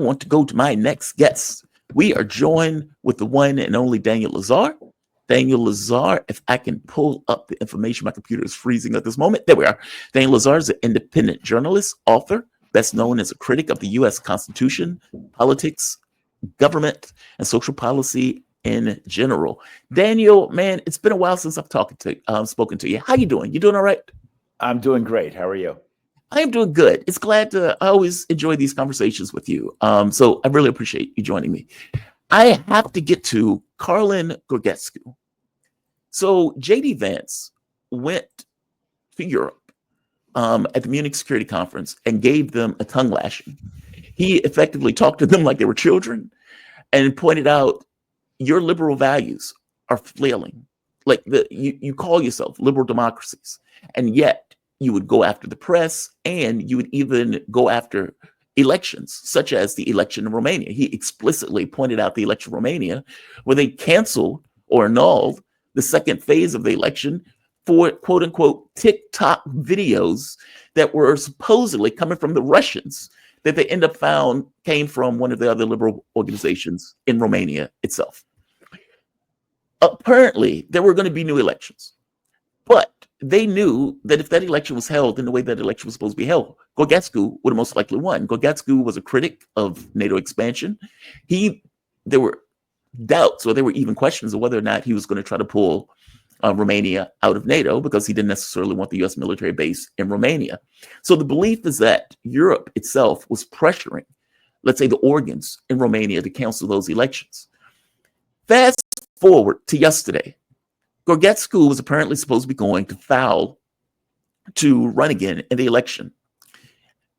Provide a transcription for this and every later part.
want to go to my next guest. We are joined with the one and only Daniel Lazare. Daniel Lazare, if I can pull up the information, my computer is freezing at this moment. There we are. Daniel Lazare is an independent journalist, author, best known as a critic of the U.S. Constitution, politics, government, and social policy in general. Daniel, man, it's been a while since I've spoken to you. How you doing? You doing all right? I'm doing great. How are you? I am doing good. I always enjoy these conversations with you. So I really appreciate you joining me. I have to get to Calin Georgescu. So JD Vance went to Europe at the Munich Security Conference and gave them a tongue lashing. He effectively talked to them like they were children and pointed out your liberal values are flailing. Like you call yourself liberal democracies, and yet you would go after the press, and you would even go after elections, such as the election in Romania. He explicitly pointed out the election in Romania, where they canceled or annulled the second phase of the election for quote unquote TikTok videos that were supposedly coming from the Russians that they end up found came from one of the other liberal organizations in Romania itself. Apparently, there were going to be new elections, but they knew that if that election was held in the way that election was supposed to be held, Georgescu would have most likely won. Georgescu was a critic of NATO expansion. There were doubts, or there were even questions of whether or not he was going to try to pull Romania out of NATO, because he didn't necessarily want the U.S. military base in Romania. So the belief is that Europe itself was pressuring, let's say, the organs in Romania to cancel those elections. Fast forward to yesterday. Georgescu was apparently supposed to be going to foul to run again in the election.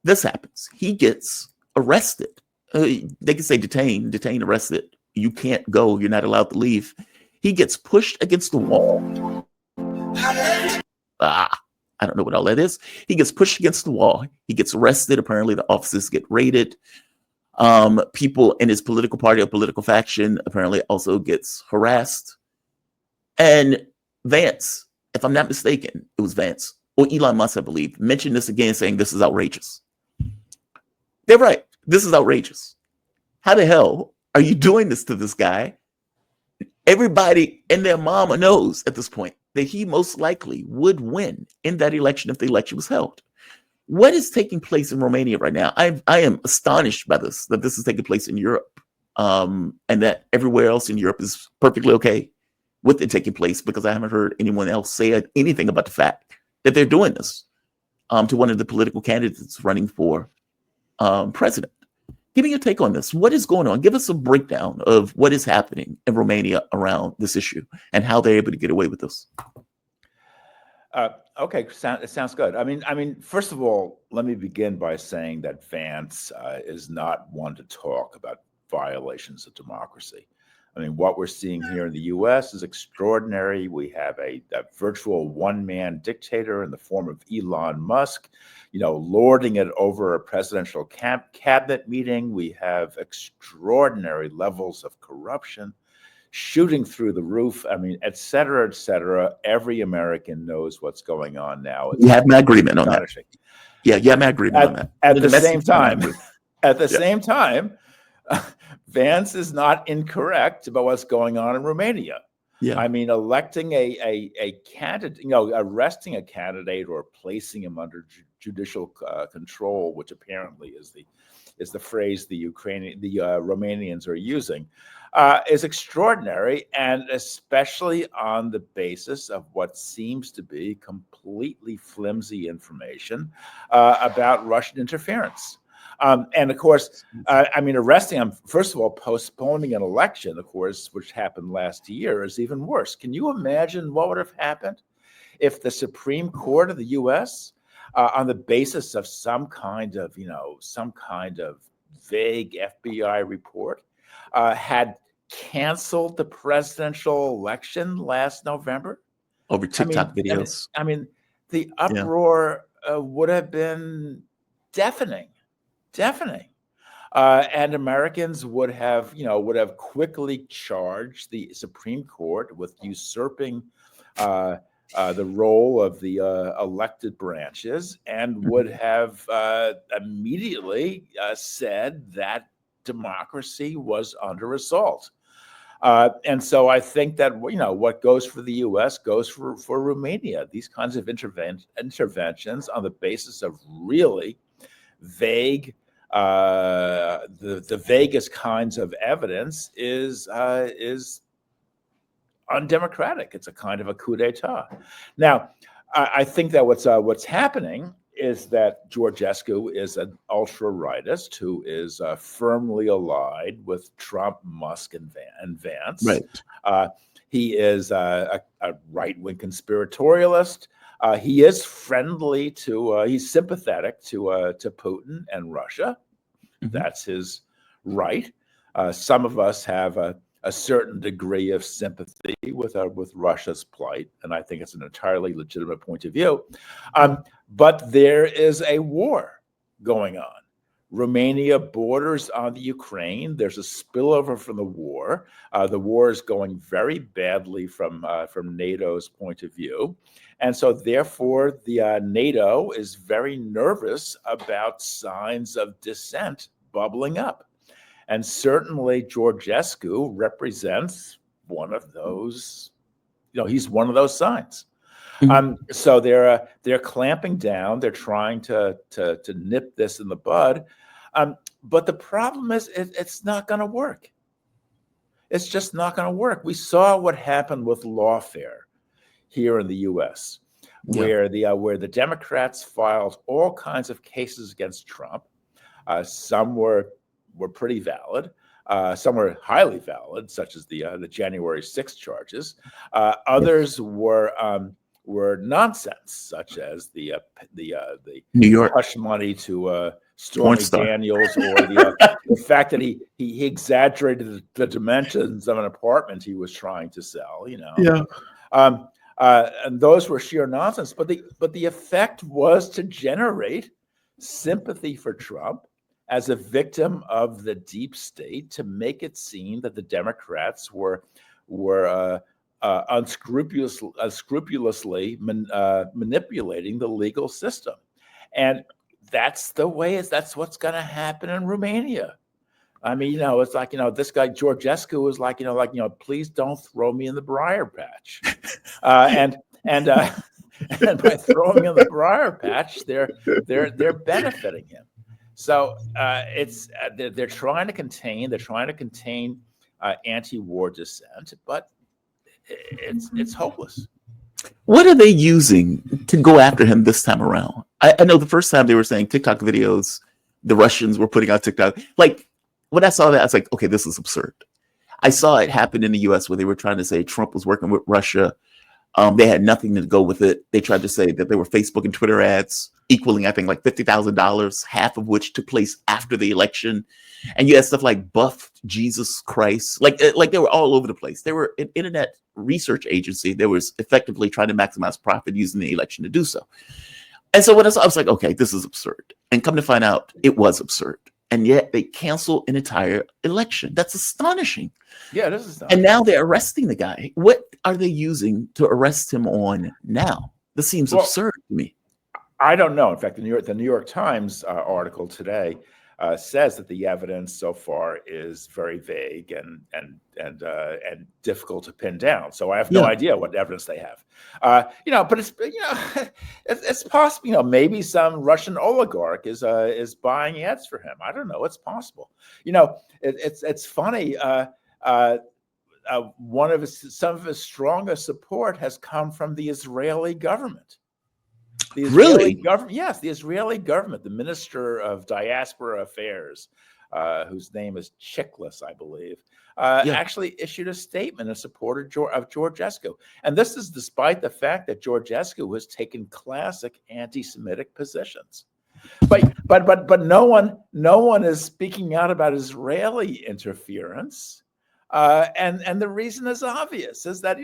This happens. He gets arrested. They can say detained, arrested. You can't go. You're not allowed to leave. He gets pushed against the wall. I don't know what all that is. He gets pushed against the wall. He gets arrested. Apparently, the offices get raided. People in his political party or political faction apparently also gets harassed. And Vance, if I'm not mistaken, it was Vance or Elon Musk, I believe, mentioned this again, saying this is outrageous. They're right. This is outrageous. How the hell are you doing this to this guy? Everybody and their mama knows at this point that he most likely would win in that election if the election was held. What is taking place in Romania right now? I am astonished by this, that this is taking place in Europe, and that everywhere else in Europe is perfectly okay with it taking place, because I haven't heard anyone else say anything about the fact that they're doing this to one of the political candidates running for president. Give me your take on this. What is going on? Give us a breakdown of what is happening in Romania around this issue and how they're able to get away with this. Okay, it sounds good. I mean, first of all, let me begin by saying that Vance is not one to talk about violations of democracy. I mean, what we're seeing here in the U.S. is extraordinary. We have a virtual one-man dictator in the form of Elon Musk, lording it over a presidential cabinet meeting. We have extraordinary levels of corruption shooting through the roof. I mean, et cetera, et cetera. Every American knows what's going on now. You have my agreement on that. Yeah, you have my agreement on that. At the same time, Vance is not incorrect about what's going on in Romania. Yeah. I mean, electing a candidate, arresting a candidate or placing him under judicial control, which apparently is the phrase the Romanians are using, is extraordinary, and especially on the basis of what seems to be completely flimsy information about Russian interference. And of course, arresting him, first of all, postponing an election, of course, which happened last year, is even worse. Can you imagine what would have happened if the Supreme Court of the U.S., on the basis of some kind of vague FBI report, had canceled the presidential election last November? Over TikTok videos. The uproar would have been deafening. And Americans would have quickly charged the Supreme Court with usurping the role of the elected branches, and would have immediately said that democracy was under assault. And so I think that, what goes for the U.S. goes for Romania. These kinds of interventions on the basis of really vague, the vaguest kinds of evidence is undemocratic. It's a kind of a coup d'état. Now, I think that what's happening is that Georgescu is an ultra-rightist who is firmly allied with Trump, Musk, and Vance. Right. He is a right-wing conspiratorialist. He is friendly he's sympathetic to Putin and Russia. Mm-hmm. That's his right. Some of us have a certain degree of sympathy with Russia's plight, and I think it's an entirely legitimate point of view. But there is a war going on. Romania borders on the Ukraine. There's a spillover from the war. The war is going very badly from NATO's point of view. And so therefore, the NATO is very nervous about signs of dissent bubbling up. And certainly Georgescu represents one of those, he's one of those signs. Mm-hmm. So they're clamping down. They're trying to nip this in the bud. But the problem is it's not going to work. It's just not going to work. We saw what happened with lawfare here in the U.S., where the Democrats filed all kinds of cases against Trump. Some were pretty valid. Some were highly valid, such as the January 6th charges. Others were nonsense, such as the New York hush money to Stormy Daniels, or the fact that he exaggerated the dimensions of an apartment he was trying to sell. And those were sheer nonsense. But the effect was to generate sympathy for Trump as a victim of the deep state, to make it seem that the Democrats were unscrupulously manipulating the legal system. And that's what's going to happen in Romania. I mean, it's like, this guy Georgescu was like, please don't throw me in the briar patch. And by throwing in the briar patch, they're benefiting him. So they're trying to contain anti-war dissent, but it's hopeless. What are they using to go after him this time around? I know the first time they were saying TikTok videos, the Russians were putting out TikTok. Like, when I saw that, I was like, okay, this is absurd. I saw it happen in the U.S. where they were trying to say Trump was working with Russia. They had nothing to go with it. They tried to say that there were Facebook and Twitter ads equaling, I think, like $50,000, half of which took place after the election. And you had stuff like buffed Jesus Christ. Like they were all over the place. They were an internet research agency that was effectively trying to maximize profit using the election to do so. And so when I was like, okay, this is absurd. And come to find out, it was absurd. And yet they cancel an entire election. That's astonishing. Yeah, this is astonishing. And now they're arresting the guy. What are they using to arrest him on now? This seems absurd to me. I don't know. In fact, the New York Times article today says that the evidence so far is very vague and difficult to pin down. So I have no idea what evidence they have. But it's possible. Maybe some Russian oligarch is buying ads for him. I don't know. It's possible. It's funny. Some of his strongest support has come from the Israeli government. The Israeli government, yes, the Israeli government, the Minister of Diaspora Affairs, whose name is Chiklis, I believe, actually issued a statement in support of Georgescu. And this is despite the fact that Georgescu has taken classic anti-Semitic positions. But no one is speaking out about Israeli interference. And the reason is obvious: is that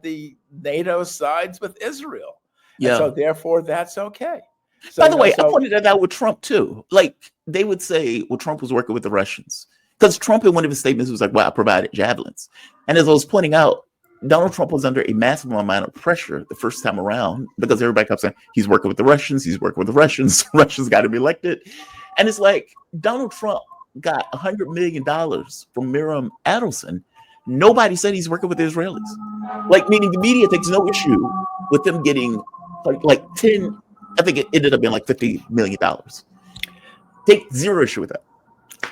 the NATO sides with Israel. And so therefore that's okay. So, by the way, I pointed that out with Trump too. Like, they would say, well, Trump was working with the Russians, because Trump in one of his statements was like, well, I provided javelins. And as I was pointing out, Donald Trump was under a massive amount of pressure the first time around, because everybody kept saying he's working with the Russians, Russians got him elected. And it's like Donald Trump got $100 million from Miriam Adelson. Nobody said he's working with the Israelis. Like, meaning the media takes no issue with them getting like 10, I think it ended up being like $50 million. Take zero issue with that.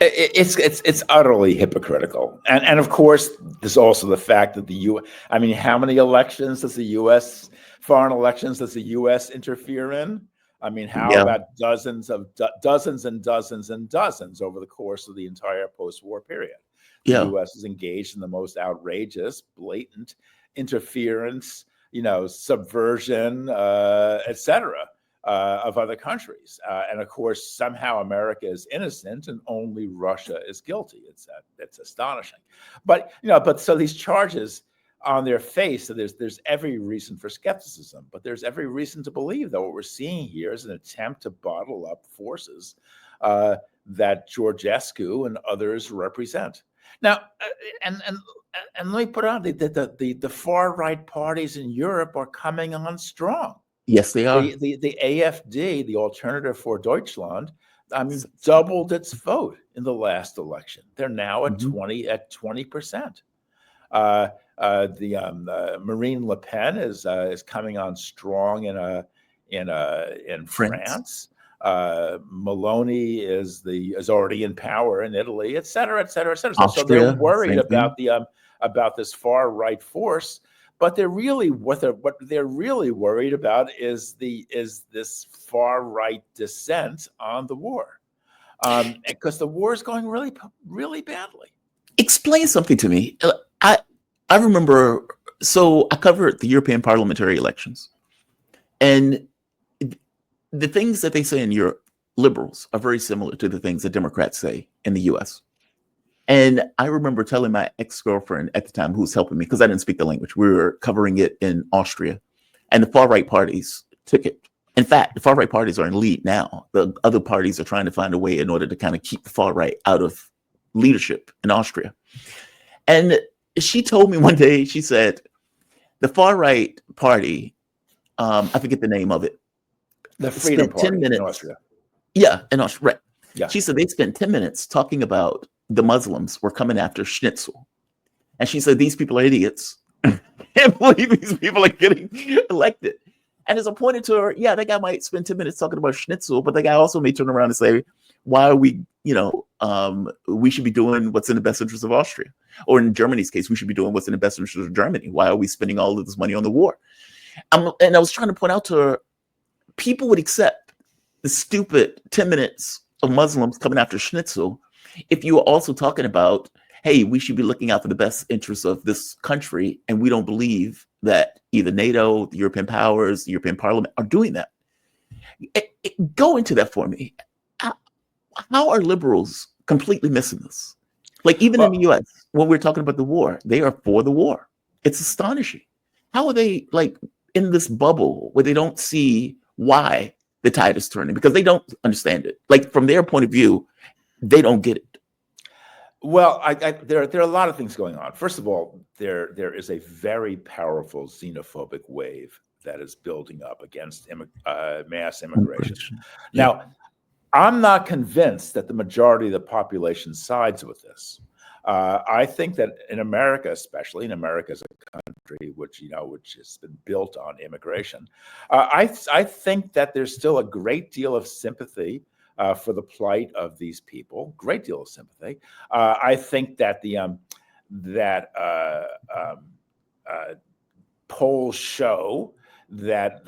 It's utterly hypocritical, and of course there's also the fact that the U. I mean, how many elections does the U.S. foreign elections does the U.S. interfere in? I mean, how Yeah. about dozens and dozens and dozens over the course of the entire post-war period? The Yeah. U.S. is engaged in the most outrageous, blatant interference, subversion, etc. Of other countries, and of course, somehow America is innocent and only Russia is guilty. It's astonishing, but so these charges on their face, so there's every reason for skepticism, but there's every reason to believe that what we're seeing here is an attempt to bottle up forces that Georgescu and others represent. Now, and let me put it on the far right parties in Europe are coming on strong. Yes, they are. The AfD, the Alternative for Deutschland, I mean, doubled its vote in the last election. They're now at 20%. Marine Le Pen is coming on strong in France. Maloney is already in power in Italy, et cetera, et cetera, et cetera. So they're worried about this far right force. But what they're really worried about is this far right dissent on the war, because the war is going really, really badly. Explain something to me. I remember. So I covered the European parliamentary elections, and the things that they say in Europe, liberals, are very similar to the things that Democrats say in the U.S. And I remember telling my ex-girlfriend at the time, who was helping me, because I didn't speak the language, we were covering it in Austria, and the far-right parties took it. In fact, the far-right parties are in lead now. The other parties are trying to find a way in order to kind of keep the far-right out of leadership in Austria. And she told me one day, she said, the far-right party, I forget the name of it. The Freedom Party 10 minutes, in Austria. Yeah, in Austria, right. Yeah. She said they spent 10 minutes talking about the Muslims were coming after Schnitzel. And she said, these people are idiots. Can't believe these people are getting elected. And as I pointed to her, yeah, that guy might spend 10 minutes talking about Schnitzel, but the guy also may turn around and say, why are we, we should be doing what's in the best interest of Austria. Or in Germany's case, we should be doing what's in the best interest of Germany. Why are we spending all of this money on the war? And I was trying to point out to her, people would accept the stupid 10 minutes of Muslims coming after Schnitzel if you were also talking about, hey, we should be looking out for the best interests of this country, and we don't believe that either NATO, the European powers, the European Parliament are doing that. Go into that for me. How are liberals completely missing this? Like, even in the U.S., when we're talking about the war, they are for the war. It's astonishing. How are they, like, in this bubble where they don't see why the tide is turning? Because they don't understand it. Like, from their point of view, they don't get it. Well, there are a lot of things going on. First of all, there is a very powerful xenophobic wave that is building up against mass immigration. Yeah. Now, I'm not convinced that the majority of the population sides with this. I think that in America, especially in America as a country which has been built on immigration, I think that there's still a great deal of sympathy for the plight of these people. Great deal of sympathy. I think that polls show that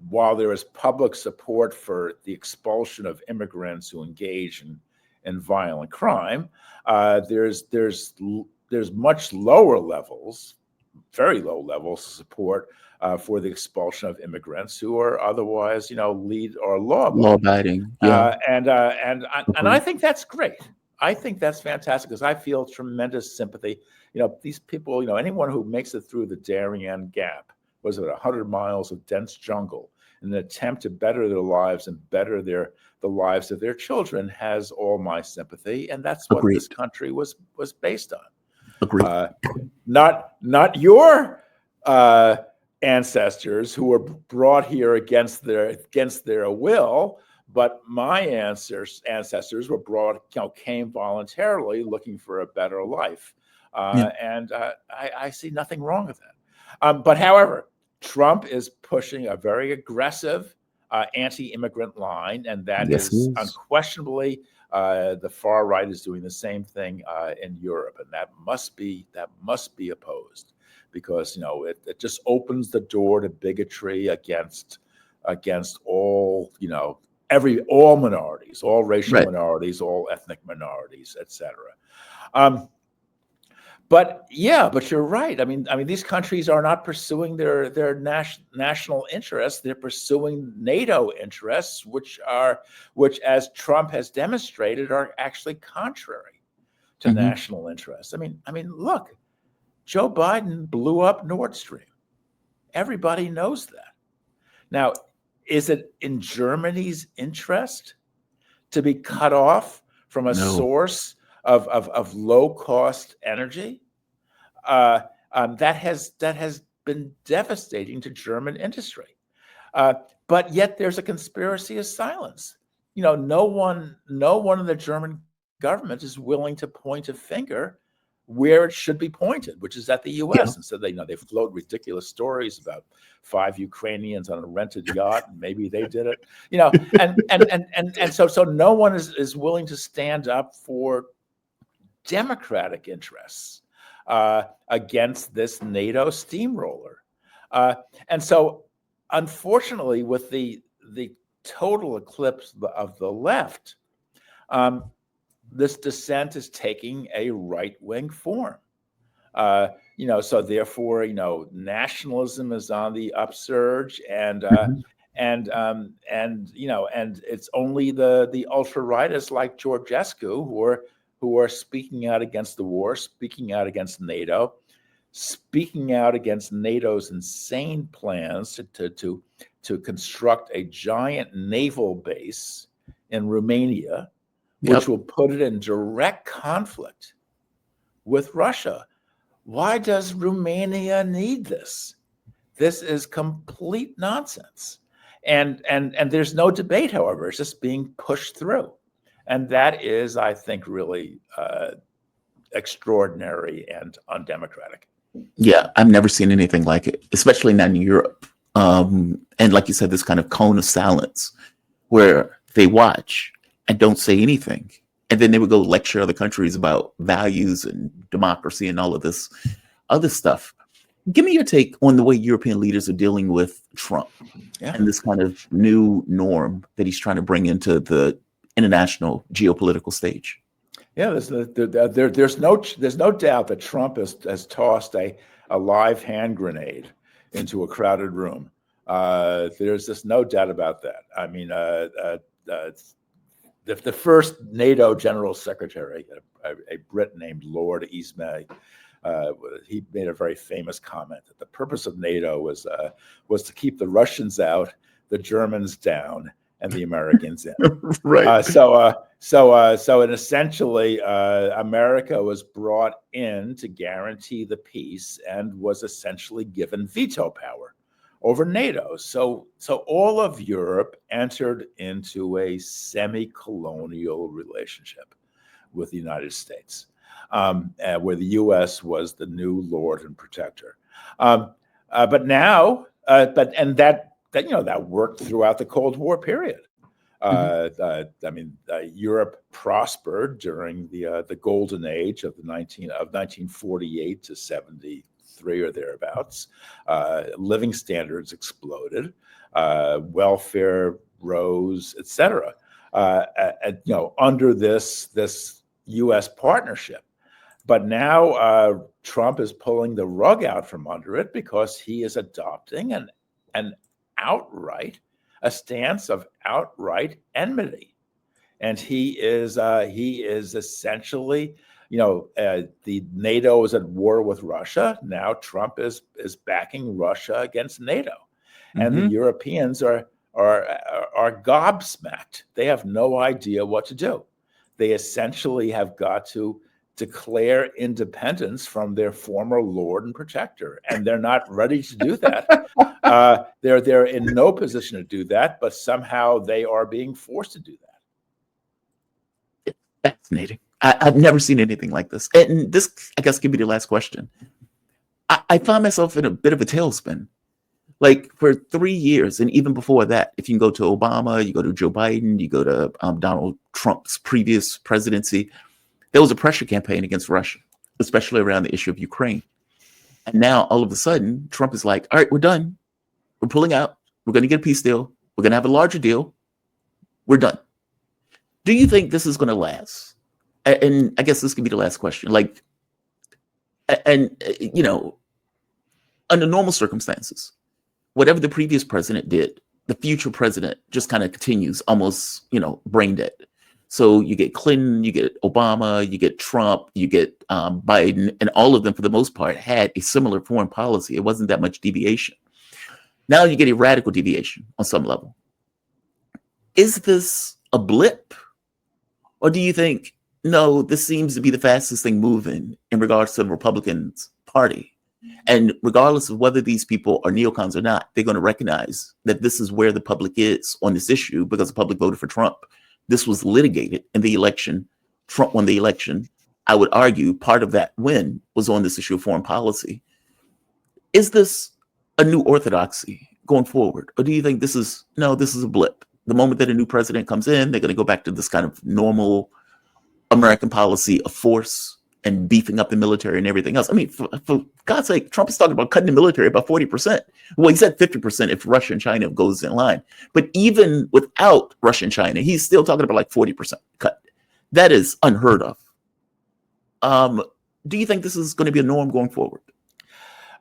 while there is public support for the expulsion of immigrants who engage in violent crime, there's much lower levels, very low levels of support for the expulsion of immigrants who are otherwise, lead or law-abiding. Yeah. And I think that's great. I think that's fantastic because I feel tremendous sympathy. These people, anyone who makes it through the Darien Gap, was it 100 miles of dense jungle in an attempt to better their lives and better the lives of their children, has all my sympathy, and that's what this country was based on. Agreed. Not your ancestors who were brought here against their will, but my ancestors were brought, came voluntarily looking for a better life. Yeah. And I see nothing wrong with that. But however, Trump is pushing a very aggressive anti-immigrant line, and that Yes, he is is. unquestionably the far right is doing the same thing in Europe, and that must be opposed, because it just opens the door to bigotry against all all minorities, all racial Right. minorities, all ethnic minorities, etc. But you're right. I mean, these countries are not pursuing their national interests. They're pursuing NATO interests, which, as Trump has demonstrated, are actually contrary to Hmm. national interests. I mean, look, Joe Biden blew up Nord Stream. Everybody knows that. Now, is it in Germany's interest to be cut off from a No. source of low cost energy? That has been devastating to German industry. But yet there's a conspiracy of silence. No one in the German government is willing to point a finger where it should be pointed, which is at the Yeah. U.S. And so they float ridiculous stories about 5 Ukrainians on a rented yacht, and maybe they did it. And so no one is willing to stand up for democratic interests against this NATO steamroller. And so, unfortunately, with the total eclipse of the left, this dissent is taking a right-wing form. So therefore, nationalism is on the upsurge, and Mhm. and it's only the ultra-rightists like Georgescu who are speaking out against the war, speaking out against NATO, speaking out against NATO's insane plans to construct a giant naval base in Romania, which Yep. will put it in direct conflict with Russia. Why does Romania need this? This is complete nonsense. And there's no debate, however, it's just being pushed through. And that is, I think, really extraordinary and undemocratic. Yeah, I've never seen anything like it, especially not in Europe. And like you said, this kind of cone of silence where they watch and don't say anything. And then they would go lecture other countries about values and democracy and all of this other stuff. Give me your take on the way European leaders are dealing with Trump Yeah. and this kind of new norm that he's trying to bring into the international geopolitical stage. Yeah, there's no doubt that Trump has tossed a live hand grenade into a crowded room. There's just no doubt about that. I mean, the first NATO General Secretary, a Brit named Lord Eastmay, he made a very famous comment that the purpose of NATO was to keep the Russians out, the Germans down, and the Americans in. Right. So essentially, America was brought in to guarantee the peace and was essentially given veto power over NATO. So all of Europe entered into a semi-colonial relationship with the United States, where the U.S. was the new lord and protector. But now, that worked throughout the Cold War period. Europe prospered during the golden age of 1948 to 73 or thereabouts. Living standards exploded, welfare rose, etc. Under this U.S. partnership. But now Trump is pulling the rug out from under it because he is adopting a stance of outright enmity, and he is essentially, the NATO is at war with Russia. Now Trump is backing Russia against NATO, and the Europeans are gobsmacked. They have no idea what to do. They essentially have got to declare independence from their former lord and protector, and they're not ready to do that. They're in no position to do that, but somehow they are being forced to do that. Fascinating. I've never seen anything like this. And this, I guess, could be the last question. I find myself in a bit of a tailspin. Like for 3 years, and even before that, if you can go to Obama, you go to Joe Biden, you go to Donald Trump's previous presidency, there was a pressure campaign against Russia, especially around the issue of Ukraine. And now all of a sudden, Trump is like, all right, we're done. We're pulling out. We're going to get a peace deal. We're going to have a larger deal. We're done. Do you think this is going to last? And I guess this could be the last question. Like, and, you know, under normal circumstances, whatever the previous president did, the future president just kind of continues almost, you know, brain dead. So you get Clinton, you get Obama, you get Trump, you get Biden, and all of them, for the most part, had a similar foreign policy. It wasn't that much deviation. Now you get a radical deviation on some level. Is this a blip? Or do you think, no, this seems to be the fastest thing moving in regards to the Republican Party? And regardless of whether these people are neocons or not, they're going to recognize that this is where the public is on this issue because the public voted for Trump. This was litigated in the election. Trump won the election. I would argue part of that win was on this issue of foreign policy. Is this a new orthodoxy going forward? Or do you think this is a blip? The moment that a new president comes in, they're going to go back to this kind of normal American policy of force and beefing up the military and everything else. I mean, for God's sake, Trump is talking about cutting the military by 40%. Well, he said 50% if Russia and China goes in line. But even without Russia and China, he's still talking about like 40% cut. That is unheard of. Do you think this is going to be a norm going forward?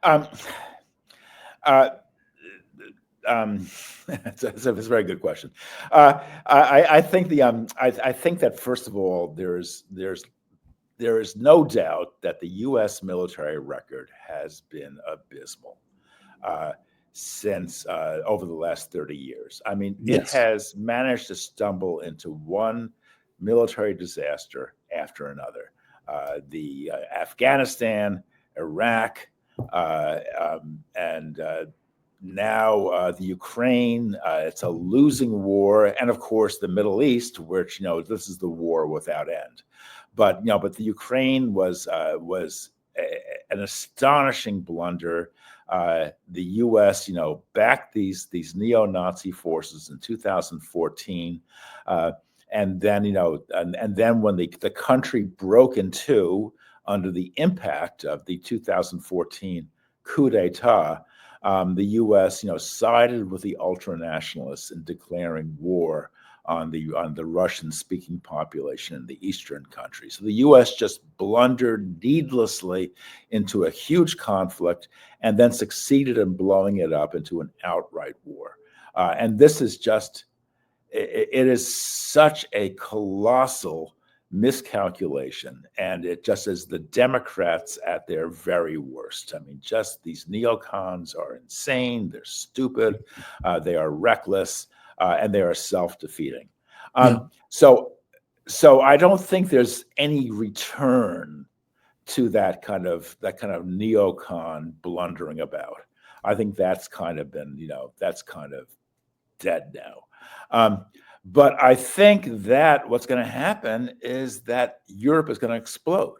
It's a very good question. I think that first of all, there is no doubt that the U.S. military record has been abysmal since over the last 30 years. I mean, Yes. It has managed to stumble into one military disaster after another. The Afghanistan, Iraq, and now the Ukraine. It's a losing war, and of course the Middle East, which this is the war without end. But the Ukraine was an astonishing blunder. The U.S. backed these neo-Nazi forces in 2014, and then and then when the country broke in two under the impact of the 2014 coup d'état, the U.S. sided with the ultranationalists in declaring war on the Russian-speaking population in the eastern countries. So the U.S. just blundered needlessly into a huge conflict and then succeeded in blowing it up into an outright war. And this is just, it is such a colossal miscalculation, and it just is the Democrats at their very worst. I mean, just these neocons are insane, they're stupid, they are reckless, and they are self-defeating. So I don't think there's any return to that kind of neocon blundering about. I think that's kind of been, that's kind of dead now. But I think that what's going to happen is that Europe is going to explode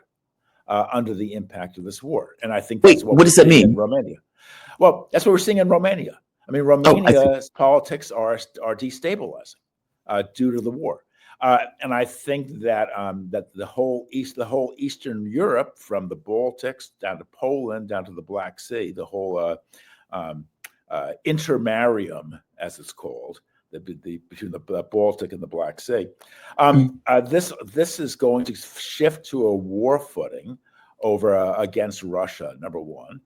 under the impact of this war. And I think that's what does that mean in Romania. Well, that's what we're seeing in Romania. I mean, Romania's politics are destabilizing due to the war. And I think that that the whole Eastern Europe, from the Baltics down to Poland, down to the Black Sea, the whole intermarium, as it's called, between the Baltic and the Black Sea, this is going to shift to a war footing over against Russia. Number one.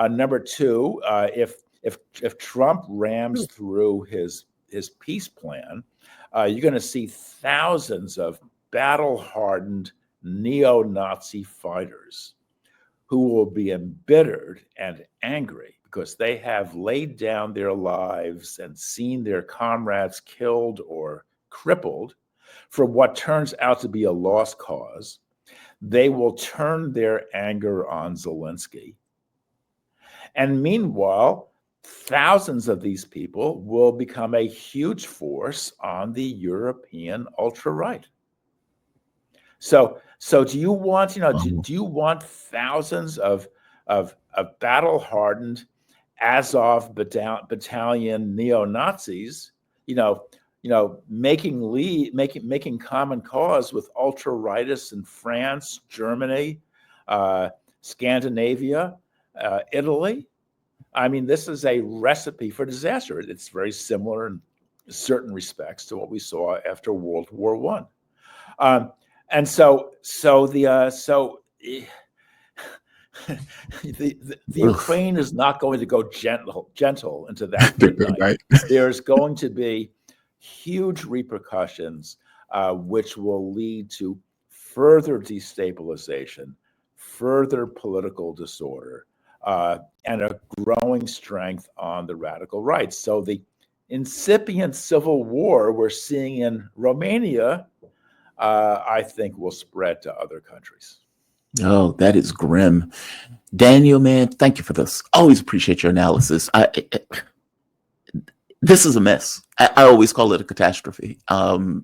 Number two, if Trump rams through his peace plan, you're going to see thousands of battle-hardened neo-Nazi fighters who will be embittered and angry because they have laid down their lives and seen their comrades killed or crippled for what turns out to be a lost cause. They will turn their anger on Zelensky. And meanwhile, thousands of these people will become a huge force on the European ultra-right. So do you want, do you want thousands of battle-hardened Azov battalion neo-Nazis, making common cause with ultra-rightists in France, Germany, Scandinavia, Italy? I mean, this is a recipe for disaster. It's very similar in certain respects to what we saw after World War I. And so the Ukraine is not going to go gentle into that good night. Right. There's going to be huge repercussions, which will lead to further destabilization, further political disorder, and a growing strength on the radical right. So the incipient civil war we're seeing in Romania, I think, will spread to other countries. Oh, that is grim. Daniel, man, thank you for this. Always appreciate your analysis. This is a mess. I always call it a catastrophe. And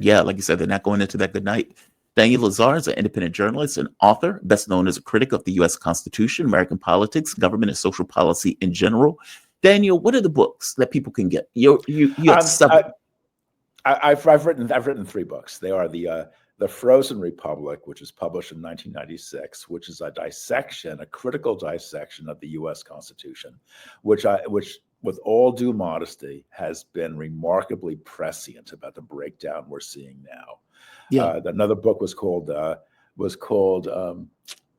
yeah, like you said, they're not going into that good night. Daniel Lazare is an independent journalist and author, best known as a critic of the U.S. Constitution, American politics, government, and social policy in general. Daniel, what are the books that people can get? You have seven. I've written 3 books. They are the Frozen Republic, which was published in 1996, which is a critical dissection of the U.S. Constitution, which with all due modesty has been remarkably prescient about the breakdown we're seeing now. Yeah. Another book was called The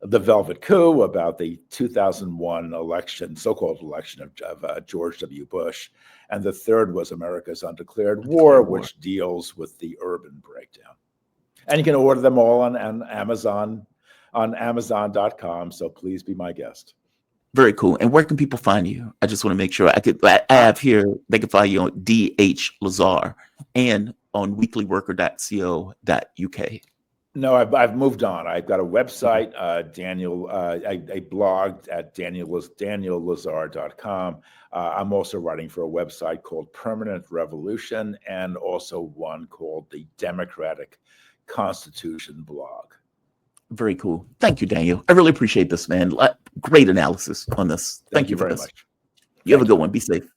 Velvet Coup, about the 2001 election, so-called election of George W. Bush. And the third was America's Undeclared War, which deals with the urban breakdown. And you can order them all on Amazon, on Amazon.com. So please be my guest. Very cool. And where can people find you? I just want to make sure I have here, they can find you on DH Lazare and on weeklyworker.co.uk. No, I've moved on. I've got a website, a blog at daniellazare.com. I'm also writing for a website called Permanent Revolution, and also one called the Democratic Constitution blog. Very cool. Thank you, Daniel. I really appreciate this, man. Great analysis on this. Thank you very much. You have a good one. Be safe.